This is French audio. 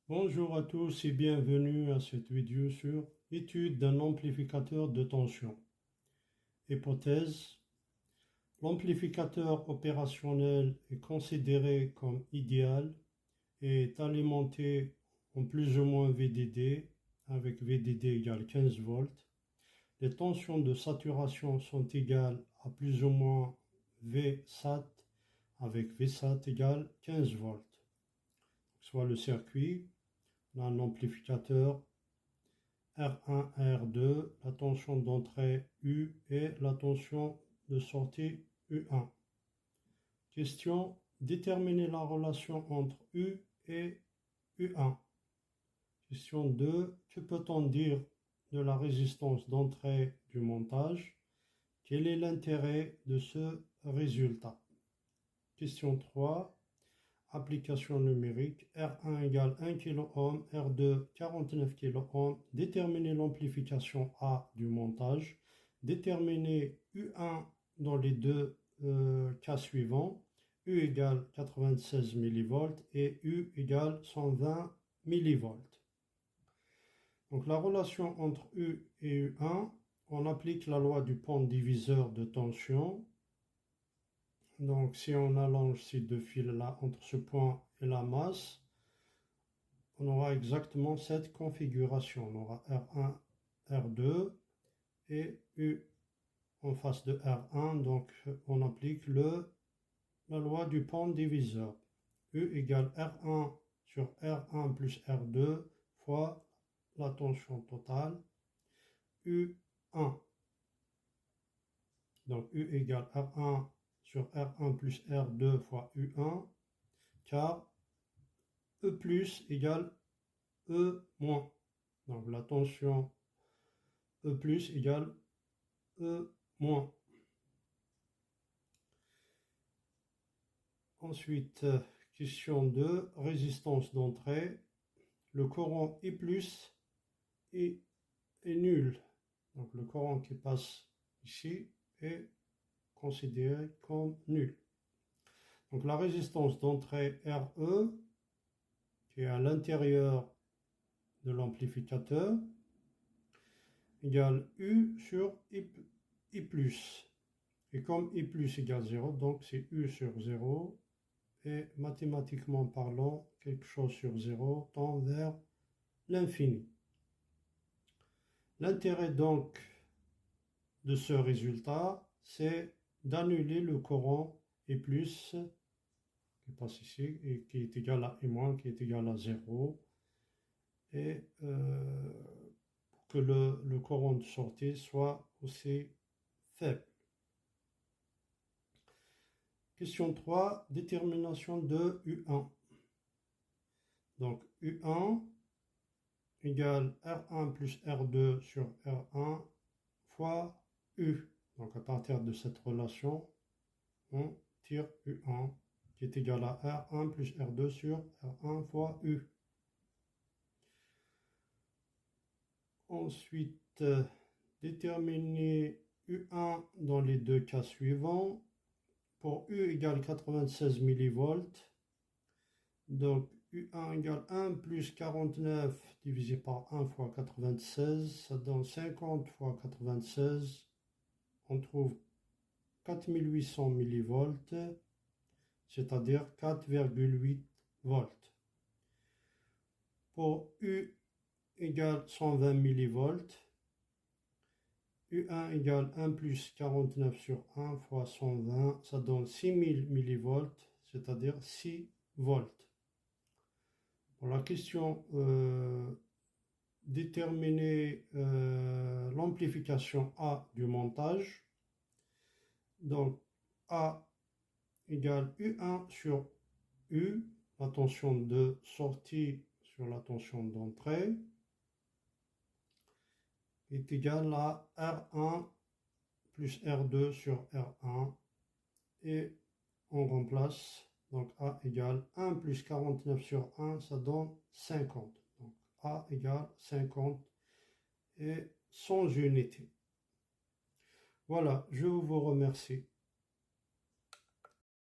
Bonjour à tous et bienvenue à cette vidéo sur étude d'un amplificateur de tension. Hypothèse: l'amplificateur opérationnel est considéré comme idéal et est alimenté en plus ou moins VDD avec VDD égale 15 volts. Les tensions de saturation sont égales à plus ou moins Vsat avec Vsat égale 15 volts. Soit le circuit, un amplificateur R1, R2, la tension d'entrée U et la tension de sortie U1. Question: déterminer la relation entre U et U1. Question 2. Que peut-on dire de la résistance d'entrée du montage? Quel est l'intérêt de ce résultat? Question 3. Application numérique, R1 égale 1 kΩ, R2 49 kΩ. Déterminer l'amplification A du montage. Déterminer U1 dans les deux cas suivants. U égale 96 mV et U égale 120 mV. Donc la relation entre U et U1, on applique la loi du pont diviseur de tension. Donc si on allonge ces deux fils-là entre ce point et la masse, on aura exactement cette configuration. On aura R1, R2 et U en face de R1. Donc on applique la loi du pont diviseur. U égale R1 sur R1 plus R2 fois la tension totale U1. Donc U égale R1 sur R1 plus R2 fois U1, car E plus égale E moins. Donc la tension E plus égale E moins. Ensuite, question 2, résistance d'entrée. Le courant I plus est nul. Donc le courant qui passe ici est considéré comme nul. Donc la résistance d'entrée RE, qui est à l'intérieur de l'amplificateur, égale U sur I plus. Et comme I plus égale 0, donc c'est U sur 0. Et mathématiquement parlant, quelque chose sur 0 tend vers l'infini. L'intérêt donc de ce résultat, c'est d'annuler le courant I plus qui passe ici et qui est égal à I moins qui est égal à 0. Et que le courant de sortie soit aussi faible. Question 3, détermination de U1. Donc U1 égale R1 plus R2 sur R1 fois U. Donc à partir de cette relation, on tire U1 qui est égal à R1 plus R2 sur R1 fois U. Ensuite, déterminer U1 dans les deux cas suivants. Pour U égale 96 mV, donc U1 égale 1 plus 49 divisé par 1 fois 96, ça donne 50 fois 96, on trouve 4800 mV, c'est-à-dire 4,8 volts. Pour U égale 120 mV, U1 égale 1 plus 49 sur 1 fois 120, ça donne 6000 mV, c'est-à-dire 6 volts. Pour la question déterminer l'amplification A du montage, donc A égale U1 sur U, la tension de sortie sur la tension d'entrée, est égal à R1 plus R2 sur R1 et on remplace, donc A égale 1 plus 49 sur 1, ça donne 50. Donc A égale 50 et sans unité. Voilà, je vous remercie.